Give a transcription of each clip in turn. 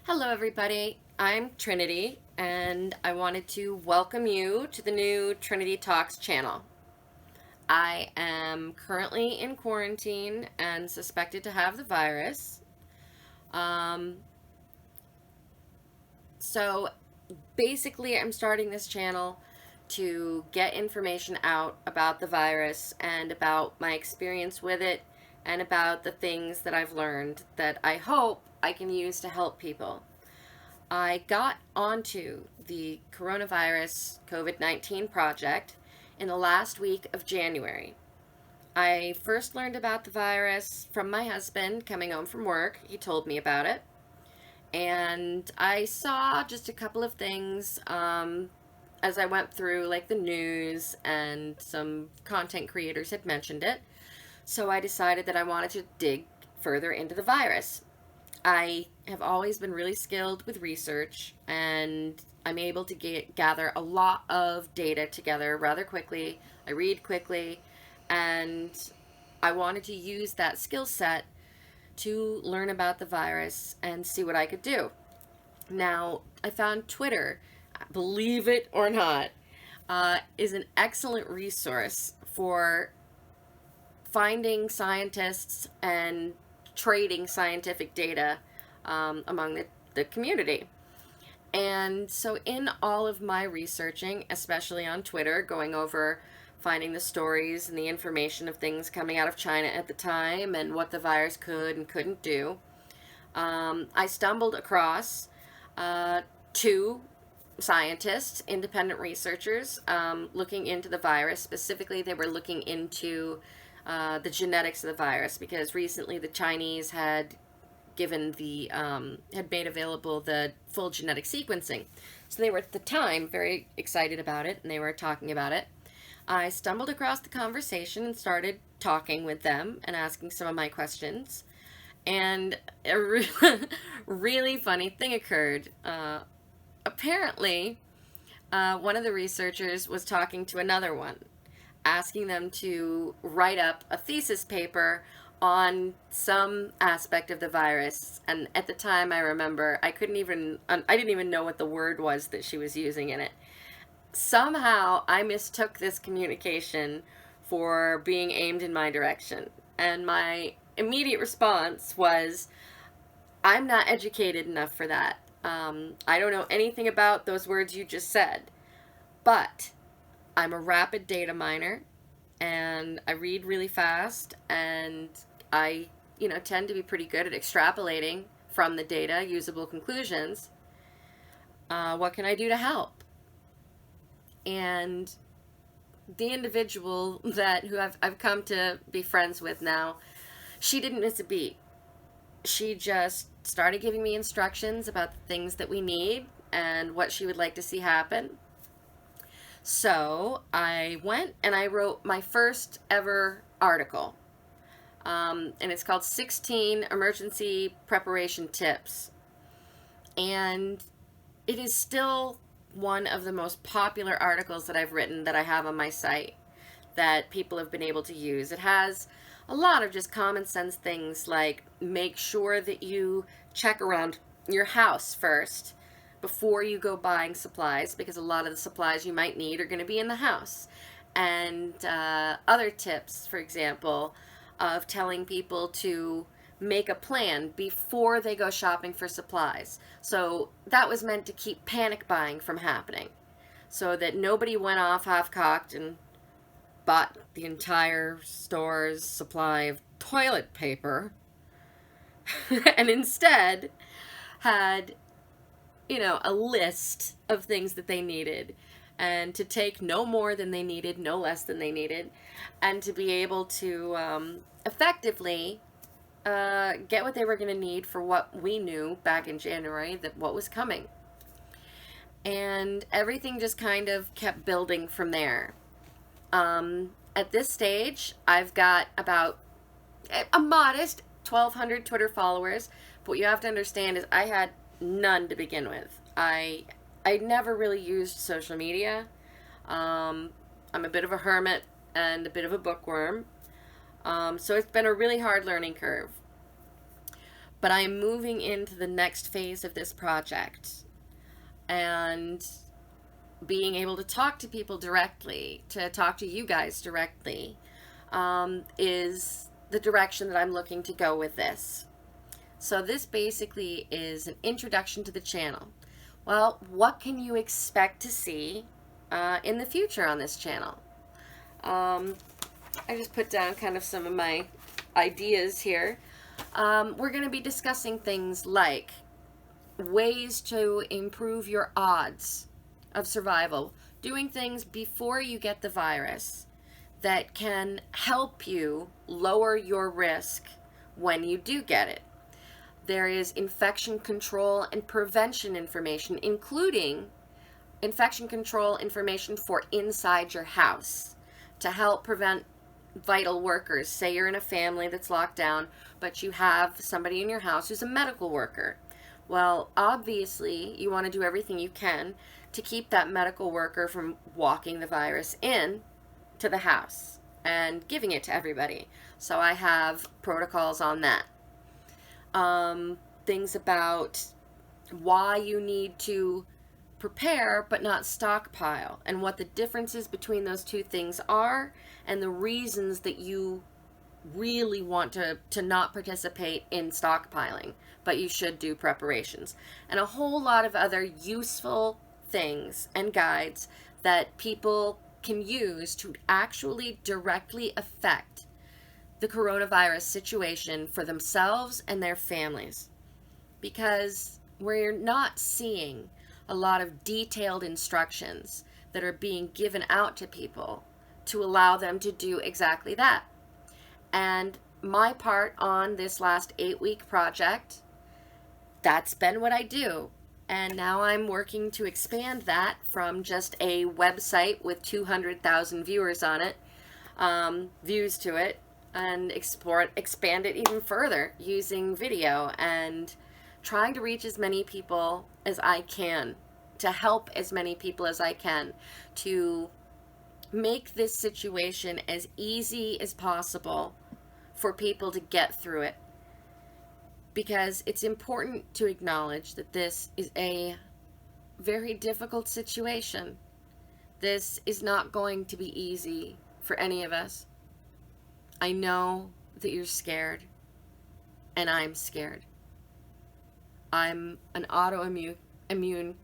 Hello, everybody. I'm Trinity, and I wanted to welcome you to the new Trinity Talks channel. I am currently in quarantine and suspected to have the virus. Um, so basically, I'm starting this channel to get information out about the virus and about my experience with it and about the things that I've learned that I hope I can use to help people. I got onto the coronavirus COVID-19 project in the last week of January. I first learned about the virus from my husband coming home from work. He told me about it. And I saw just a couple of things as I went through, like the news, and some content creators had mentioned it. So I decided that I wanted to dig further into the virus. I have always been really skilled with research, and I'm able to gather a lot of data together rather quickly. I read quickly, and I wanted to use that skill set to learn about the virus and see what I could do. Now, I found Twitter, believe it or not, is an excellent resource for finding scientists and trading scientific data among the community. And so, in all of my researching, especially on Twitter, going over finding the stories and the information of things coming out of China at the time and what the virus could and couldn't do, I stumbled across two scientists, independent researchers, looking into the virus. Specifically, they were looking into the genetics of the virus because recently the Chinese had made available the full genetic sequencing. So they were at the time very excited about it, and they were talking about it. I stumbled across the conversation and started talking with them and asking some of my questions. And a really funny thing occurred. Apparently, one of the researchers was talking to another one, asking them to write up a thesis paper on some aspect of the virus. And at the time, I remember I didn't even know what the word was that she was using in it. Somehow, I mistook this communication for being aimed in my direction. And my immediate response was, I'm not educated enough for that. I don't know anything about those words you just said, but I'm a rapid data miner and I read really fast, and I, tend to be pretty good at extrapolating from the data usable conclusions. What can I do to help? And the individual who I've come to be friends with now, she didn't miss a beat. She just started giving me instructions about the things that we need and what she would like to see happen. So I went and I wrote my first ever article. And it's called 16 Emergency Preparation Tips. And it is still one of the most popular articles that I've written that I have on my site that people have been able to use. It has a lot of just common sense things like make sure that you check around your house first before you go buying supplies, because a lot of the supplies you might need are going to be in the house. And other tips, for example, of telling people to make a plan before they go shopping for supplies. So that was meant to keep panic buying from happening, so that nobody went off half-cocked and bought the entire store's supply of toilet paper and instead had, a list of things that they needed, and to take no more than they needed, no less than they needed, and to be able to effectively get what they were going to need for what we knew back in January that what was coming. And everything just kind of kept building from there. At this stage, I've got about a modest 1,200 Twitter followers, but what you have to understand is I had none to begin with. I never really used social media. I'm a bit of a hermit and a bit of a bookworm. So it's been a really hard learning curve. But I am moving into the next phase of this project, and being able to talk to people directly, to talk to you guys directly, is the direction that I'm looking to go with this. So this basically is an introduction to the channel. Well, what can you expect to see in the future on this channel? I just put down kind of some of my ideas here. We're going to be discussing things like ways to improve your odds of survival, doing things before you get the virus that can help you lower your risk when you do get it. There is infection control and prevention information, including infection control information for inside your house to help prevent vital workers. Say you're in a family that's locked down, but you have somebody in your house who's a medical worker. Well, obviously, you want to do everything you can to keep that medical worker from walking the virus in to the house and giving it to everybody. So I have protocols on that. Things about why you need to prepare but not stockpile, and what the differences between those two things are, and the reasons that you really want to not participate in stockpiling, but you should do preparations, and a whole lot of other useful things and guides that people can use to actually directly affect the coronavirus situation for themselves and their families. Because we're not seeing a lot of detailed instructions that are being given out to people to allow them to do exactly that. And my part on this last 8-week project, that's been what I do. And now I'm working to expand that from just a website with 200,000 viewers on it, views to it, and expand it even further using video and trying to reach as many people as I can, to help as many people as I can, to make this situation as easy as possible for people to get through it. Because it's important to acknowledge that this is a very difficult situation. This is not going to be easy for any of us. I know that you're scared, and I'm scared. I'm an autoimmune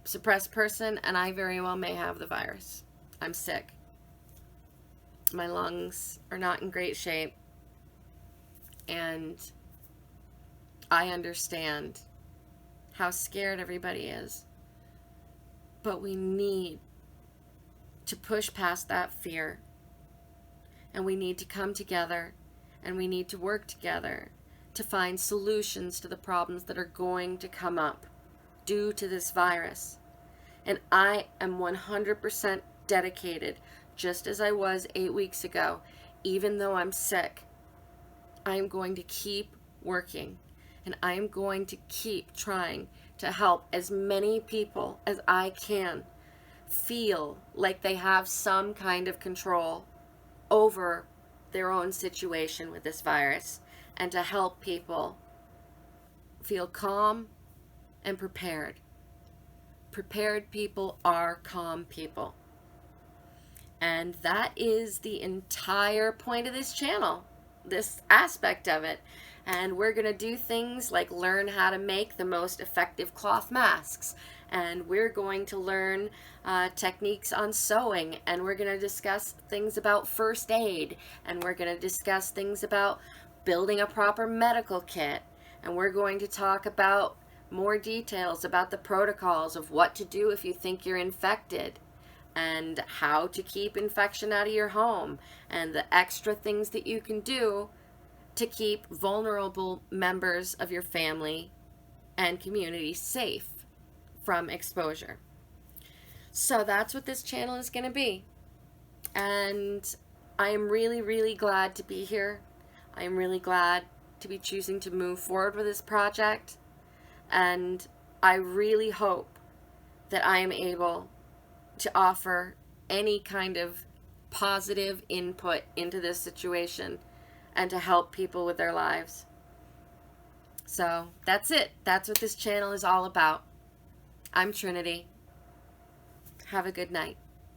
suppressed person, and I very well may have the virus. I'm sick. My lungs are not in great shape, and I understand how scared everybody is. But we need to push past that fear, and we need to come together, and we need to work together to find solutions to the problems that are going to come up due to this virus. And I am 100% dedicated, just as I was 8 weeks ago. Even though I'm sick, I am going to keep working, and I am going to keep trying to help as many people as I can feel like they have some kind of control over their own situation with this virus, and to help people feel calm and prepared. Prepared people are calm people. And that is the entire point of this channel, this aspect of it. And we're going to do things like learn how to make the most effective cloth masks. And we're going to learn techniques on sewing. And we're going to discuss things about first aid. And we're going to discuss things about building a proper medical kit. And we're going to talk about more details about the protocols of what to do if you think you're infected, and how to keep infection out of your home, and the extra things that you can do to keep vulnerable members of your family and community safe from exposure. So that's what this channel is going to be. And I am really, really glad to be here. I am really glad to be choosing to move forward with this project. And I really hope that I am able to offer any kind of positive input into this situation and to help people with their lives. So that's it. That's what this channel is all about. I'm Trinity. Have a good night.